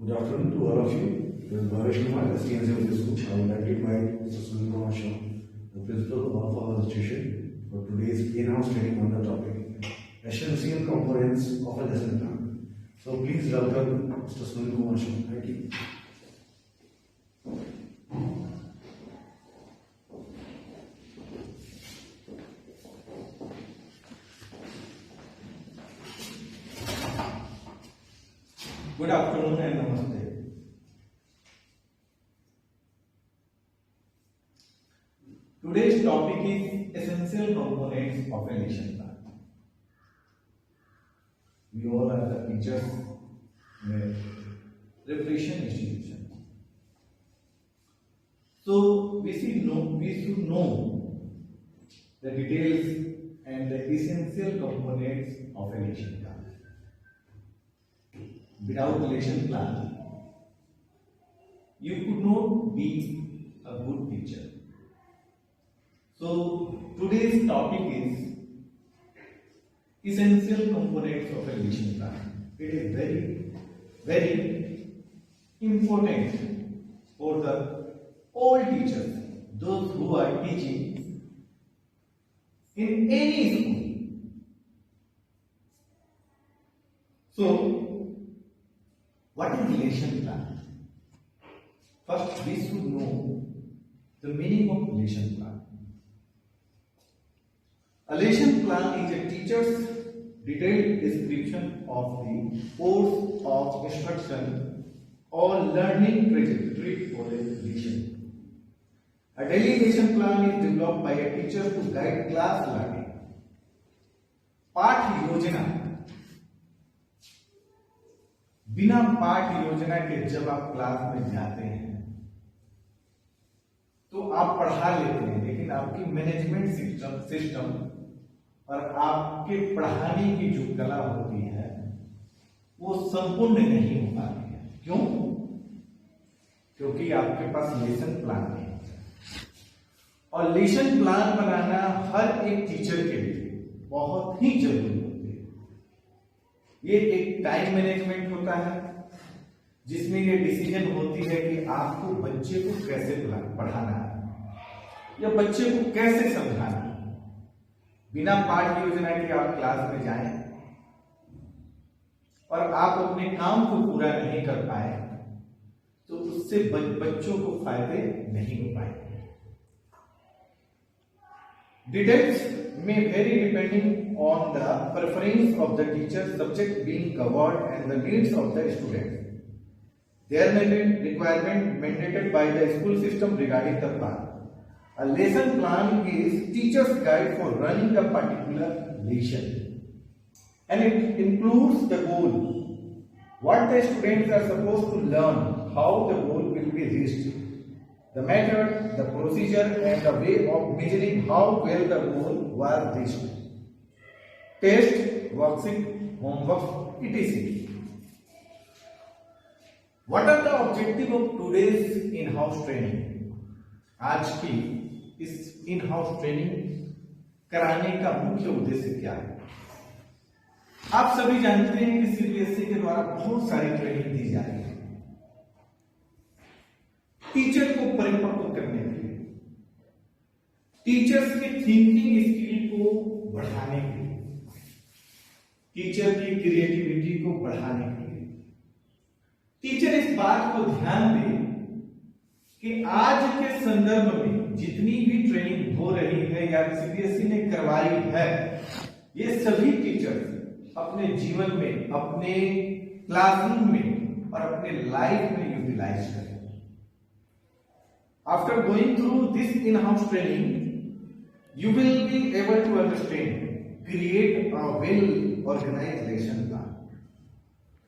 Good afternoon to all of you. This is Bhavesh Kumar, STNC of the school. I would like to invite Mr. Sunil Kumar Shah, the principal of our institution, for today's in-house training on the topic essential components of a lesson plan. So please welcome Mr. Sunil Kumar Shah. Thank you. Good afternoon and namaste. Today's topic is essential components of a lesson plan. We all are the teachers in a preparation institution. So we should know the details and the essential components of a lesson plan. Without lesson plan, you could not be a good teacher. So today's topic is essential components of a lesson plan. It is very important for the all teachers, those who are teaching in any school. So what is lesson plan? First, we should know the meaning of lesson plan. A lesson plan is a teacher's detailed description of the course of instruction or learning trajectory for a lesson. A daily lesson plan is developed by a teacher to guide class learning. पाठ योजना, बिना पाठ योजना के जब आप class में जाते हैं तो आप पढ़ा लेते हैं, लेकिन आपकी मैनेजमेंट सिस्टम और आपके पढ़ाने की जो कला होती है वो संपूर्ण नहीं हो पाती है। क्यों? क्योंकि आपके पास लेसन प्लान नहीं है। और लेसन प्लान बनाना हर एक टीचर के लिए बहुत ही जरूरी होती है। ये एक टाइम मैनेजमेंट होता है जिसमें ये डिसीजन होती है कि आपको बच्चे को कैसे पढ़ाना है या बच्चे को कैसे समझाना है। बिना पाठ योजना के आप क्लास में जाएं और आप अपने काम को पूरा नहीं कर पाए तो उससे बच्चों को फायदे नहीं हो पाएंगे। Details may vary depending on the preference of the teacher, subject being covered and the needs of the student. There may be requirement mandated by the school system regarding the plan. A lesson plan is teacher's guide for running the particular lesson, and it includes the goal, what the students are supposed to learn, how the goal will be reached, the method, the procedure and the way of measuring how well the goal was reached, test, worksheet, homework, etc. What are the objective of today's in-house training? आज की इस in-house training कराने का मुख्य उद्देश्य क्या है? आप सभी जानते हैं कि सीबीएसई के द्वारा बहुत सारी ट्रेनिंग दी जा रही है टीचर को परिपक्व करने के लिए, टीचर्स की थिंकिंग स्किल को बढ़ाने के लिए, टीचर की क्रिएटिविटी को बढ़ाने के लिए। टीचर इस बात को ध्यान दे कि आज के संदर्भ में जितनी भी ट्रेनिंग हो रही है या सीबीएसई ने करवाई है, ये सभी टीचर अपने जीवन में, अपने क्लासरूम में और अपने लाइफ में यूटिलाइज करें। After going through this in-house training, you will be able to understand, create a well-organized lesson plan,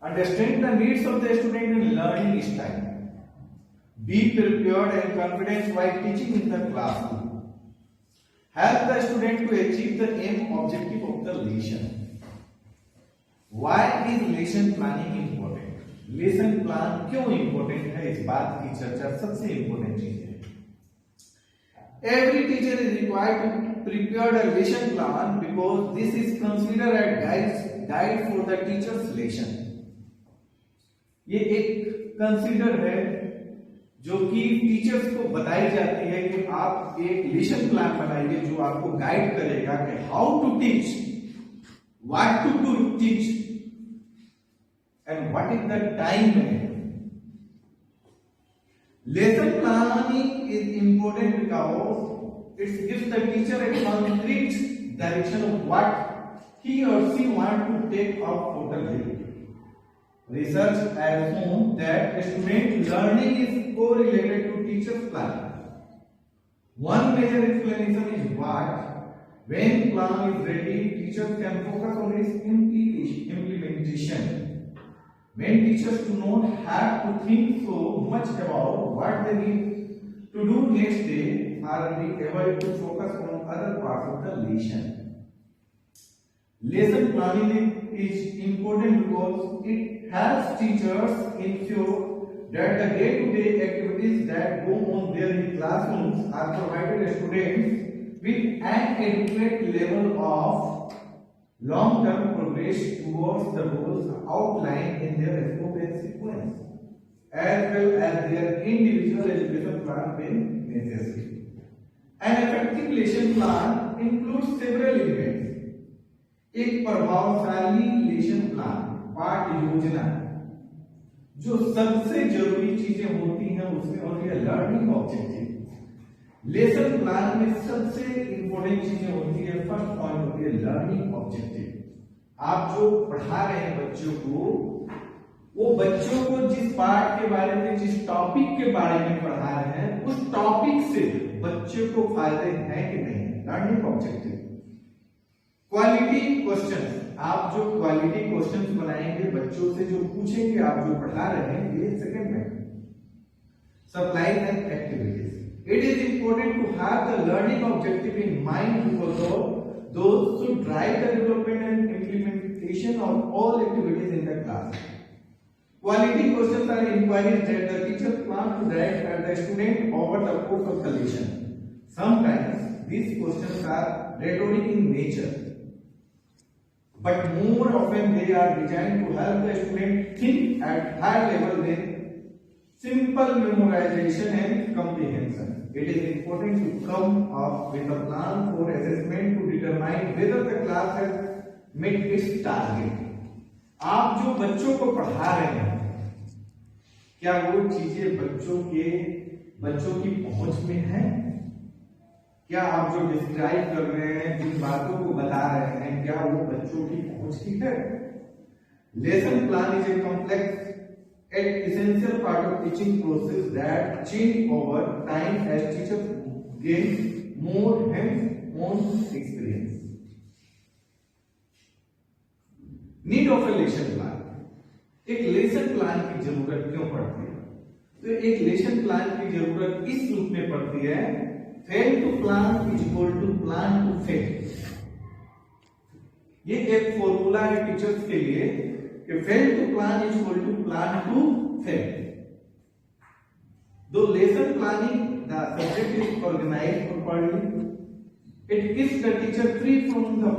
understand the needs of the student and learning style, be prepared and confident while teaching in the classroom, help the student to achieve the aim objective of the lesson. Why is lesson planning important? Lesson plan क्यों important है, इस बात की चर्चा सबसे important चीज है। Every teacher is required to prepare a lesson plan because this is considered a guide for the teacher's lesson. ये एक कंसीडर है जो कि टीचर्स को बताई जाती है कि आप एक लेसन प्लान बनाइए जो आपको गाइड करेगा कि how to teach, what to do teach and what is the time. Lesson planning is important because it gives the teacher a concrete direction of what he or she wants to take out of the day. Research has shown that student learning is correlated to teacher's plan. One major explanation is what when plan is ready, teachers can focus on its implementation. When teachers do not have to think so much about what they need to do next day, are they able to focus on other parts of the lesson. Lesson planning is important because it helps teachers ensure that the day-to-day activities that go on there in classrooms are provided to students with an adequate level of long-term progress towards the goals outlined in their scope and sequence, as well as their individual education plan when necessary. An effective lesson plan includes several elements. एक प्रभावशाली lesson plan, पाठ योजना, जो सबसे जरूरी चीजें होती हैं उसमें होती है लर्निंग ऑब्जेक्टिव। लेसन प्लान में सबसे इंपॉर्टेंट चीजें होती है, फर्स्ट पॉइंट होती है लर्निंग ऑब्जेक्टिव। आप जो पढ़ा रहे हैं बच्चों को, वो बच्चों को जिस पाठ के बारे में, जिस टॉपिक के बारे में पढ़ा रहे हैं, उस टॉपिक से बच्चों को फायदे हैं कि नहीं, लर्निंग ऑब्जेक्टिव। क्वालिटी क्वेश्चंस, आप जो क्वालिटी क्वेश्चंस बनाएंगे बच्चों से, जो पूछेंगे आप जो पढ़ा रहे हैं, ये सेकंड में। Supply and activities, it is important to have the learning objective in mind because those should drive the development and implementation of all activities in the class. Quality questions are inquiries that the teacher plans to direct at the student over the course of the lesson. Sometimes these questions are rhetoric in nature, but more often they are designed to help the student think at higher level than simple memorization and comprehension. It is important to come up with a plan for assessment to determine whether the class has met its target. आप जो बच्चों को पढ़ा रहे हैं, क्या वो चीजें बच्चों की पहुंच में है? क्या आप जो डिस्क्राइब कर रहे हैं, जिन बातों को बता रहे हैं, क्या वो बच्चों की पहुंच की है? Lesson plan is a complex an essential part of teaching process that change over time as teachers gain more hands-on experience. Need of a lesson plan. एक लेसन प्लान की जरूरत क्यों पड़ती है? तो एक लेसन प्लान की जरूरत इस रूप में पड़ती है, fail to plan is equal to plan to fail. ये एक फॉर्मूला है टीचर्स के लिए कि fail to plan is equal to plan to fail. Though lesson planning, the subject is organized properly, it keeps the teacher free from the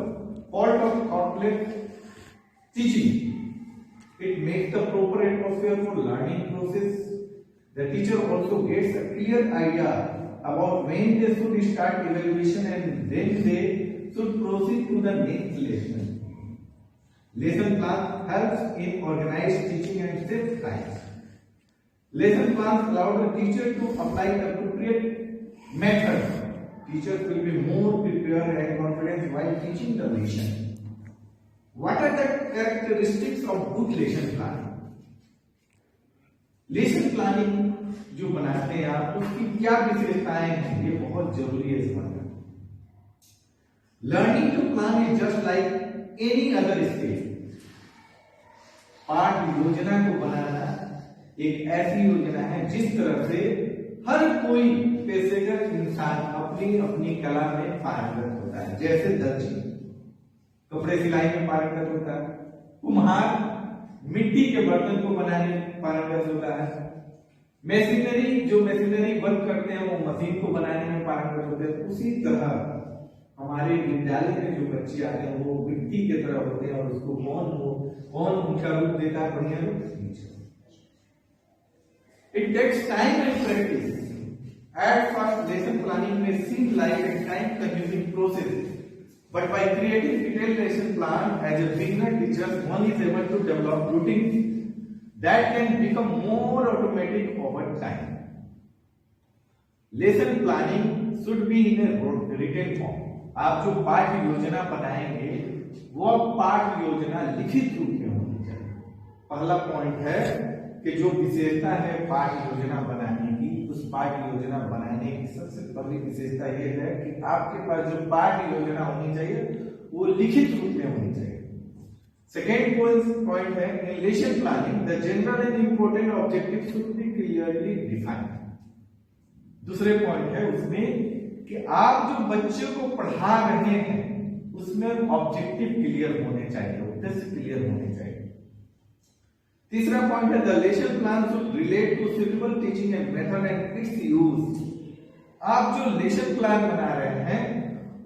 fault of thoughtless teaching. It makes the proper atmosphere for learning process. The teacher also gets a clear idea about when they should start evaluation and then they should proceed to the next lesson. Lesson plan helps in organized teaching and saves time. Lesson plans allow the teacher to apply the appropriate method. Teachers will be more prepared and confident while teaching the lesson. What are the characteristics of good lesson plan? Lesson planning जो बनाते हैं आप, उसकी क्या विशेषताएं हैं, ये बहुत जरूरी है समझना। Learning to plan is just like any other skill. पाठ योजना को बनाना एक ऐसी योजना है जिस तरह से हर कोई पेशेवर इंसान अपनी अपनी कला में पारंगत होता है। जैसे दर्जी कपड़े सिलाई में पारंगत होता है, कुम्हार मिट्टी के बर्तन को बनाने में पारंगत होता है, मशीनरी वर्क करते हैं वो मशीन को बनाने में पारंगत होते हैं। उसी तरह हमारे विद्यालय में जो बच्चे आते हैं वो मिट्टी की तरह होते हैं और उसको कौन उनका रूप देता है, बढ़िया रूप teacher. It takes time and practice. At first, lesson planning may seem like a time-consuming process, but by creating detailed lesson plan as a beginner teacher, one is able to develop routines that can become more automatic over time. Lesson planning should be in a written form. आप जो पाठ योजना बनाएंगे वो पाठ योजना लिखित रूप में होनी चाहिए। पहला पॉइंट है कि जो विशेषता है पाठ योजना बनाने की, उस पाठ योजना बनाने की सबसे पहली विशेषता यह है कि आपके पास जो पाठ योजना होनी चाहिए वो लिखित रूप में होनी चाहिए। सेकेंड पॉइंट है in lesson planning the general and important objective should be clearly defined. दूसरे पॉइंट है उसमें कि आप जो बच्चों को पढ़ा रहे हैं उसमें ऑब्जेक्टिव क्लियर होने चाहिए, उद्देश्य क्लियर होने चाहिए। तीसरा पॉइंट है the lesson plan should relate to suitable teaching and method and its use. आप जो लेसन प्लान बना रहे हैं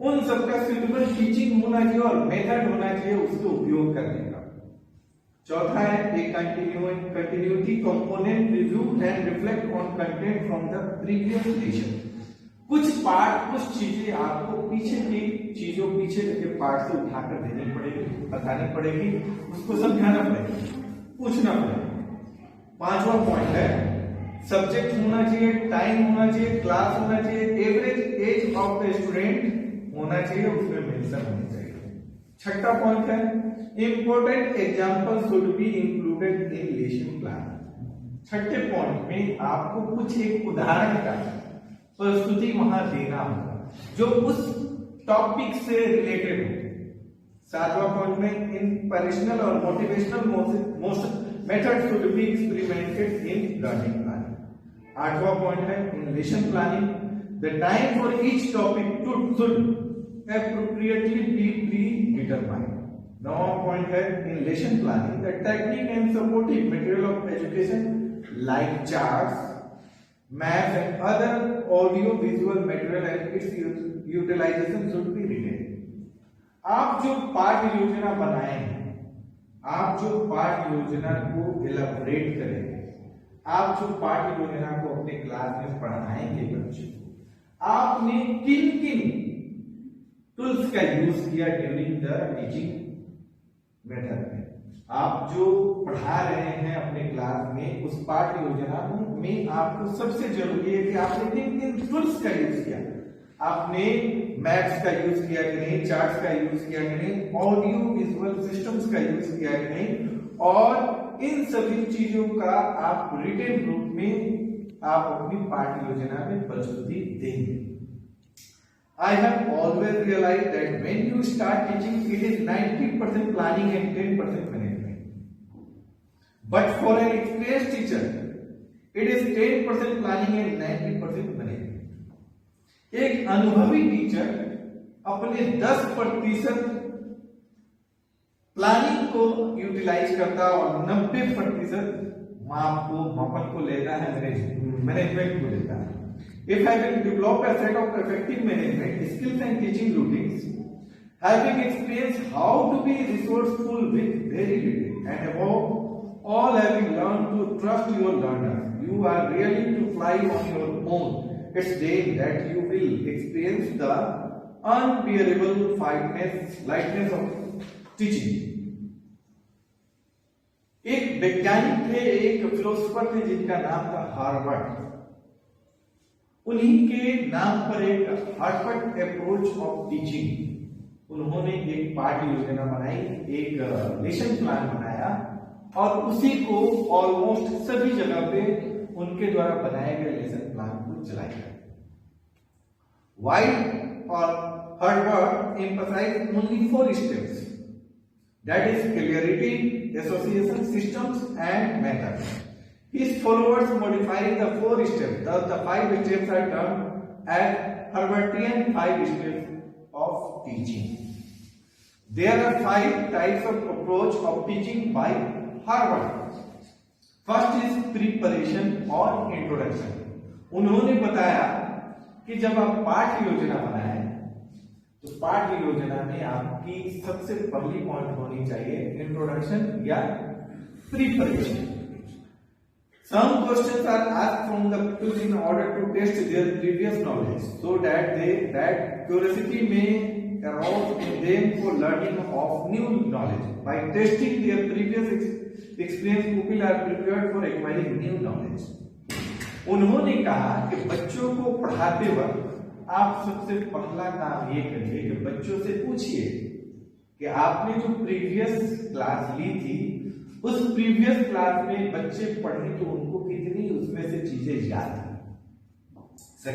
उन सबका सुटेबल टीचिंग होना चाहिए और मेथड होना चाहिए उसके उपयोग करने का। चौथा है a continuity component review and reflect on content from the previous lesson. कुछ पार्ट, कुछ चीजें आपको पीछे की चीजों, पीछे के पार्ट से उठाकर देनी पड़ेगी, बतानी पड़ेगी, उसको समझाना पड़ेगा, पूछना पड़ेगा। पांचवा पॉइंट है सब्जेक्ट होना चाहिए, टाइम होना चाहिए, क्लास होना चाहिए, average age of the student होना चाहिए, उसमें मेंशन होनी चाहिए। छठा पॉइंट है important example should be included in lesson plan. छठे पॉइंट में आपको कुछ एक उदाहरण का प्रस्तुति वहां देना होगा जो उस टॉपिक से रिलेटेड हो। सातवां पॉइंट में इंस्पिरेशनल और motivational method should be experimented in learning planning. आठवां पॉइंट है in lesson planning the time for each topic should appropriately be predetermined. नौवां पॉइंट है in lesson planning the technique and supportive material of education like charts, maps and other audio visual material and its utilization should be written। आप जो पाठ योजना बनाएंगे, आप जो पाठ योजना को एलाबोरेट करेंगे, आप जो पाठ योजना को अपने क्लास में पढ़ाएंगे बच्चों को, आपने किन किन टूल्स का यूज किया ड्यूरिंग द टीचिंग मेथड में। आप जो पढ़ा रहे हैं अपने क्लास में उस पाठ योजना में आपको सबसे जरूरी है कि आपने किन किन टूल्स का यूज किया। आपने मैप्स का यूज किया कि नहीं, चार्ट्स का यूज किया कि नहीं, ऑडियो विजुअल सिस्टम्स का यूज किया कि नहीं, और इन सभी चीजों का आप रिटन रूप में आप अपनी पाठ योजना में प्रस्तुति देंगे। I have always realized that when you start teaching, it is 90% planning and 10% management. But for an experienced teacher, it is 10% planning and 90% management. एक अनुभवी टीचर अपने 10% प्लानिंग को यूटिलाइज करता है और 90% मापन को लेता है, मैनेजमेंट को लेता है। If having developed a set of effective management skills and teaching routines, having experienced how to be resourceful with very little, and above all having learned to trust your learners, you are really to fly on your own. It's then that you will experience the unbearable lightness of teaching. एक वैज्ञानिक थे, एक philosopher थे जिनका नाम था Harvard. उन्हीं के नाम पर एक हार्वर्ड अप्रोच ऑफ टीचिंग, उन्होंने एक पाठ योजना बनाई, एक लेसन प्लान बनाया और उसी को ऑलमोस्ट सभी जगह पे उनके द्वारा बनाए गए लेसन प्लान को चलाया। वाइट और Harvard emphasise only 4 steps, that is clarity, association, systems and method. His followers modifying the 4 steps, thus the 5 steps are termed as Harvardian 5 steps of teaching. There are 5 types of approach of teaching by Harvard. First is preparation or introduction. उन्होंने बताया कि जब आप पाठ योजना बनाएं तो पाठ योजना में आपकी सबसे पहली पॉइंट होनी चाहिए इंट्रोडक्शन या preparation. Some questions are asked from the pupils in order to test their previous knowledge, so that curiosity may arouse in them for learning of new knowledge. By testing their previous experience, pupils are prepared for acquiring new knowledge. उन्होंने कहा कि बच्चों को पढ़ाते वक्त आप सबसे पहला काम ये करिए कि बच्चों से पूछिए कि आपने जो प्रीवियस क्लास ली थी, उस प्रीवियस क्लास में बच्चे पढ़े तो उनको कितनी उसमें से चीजें याद है।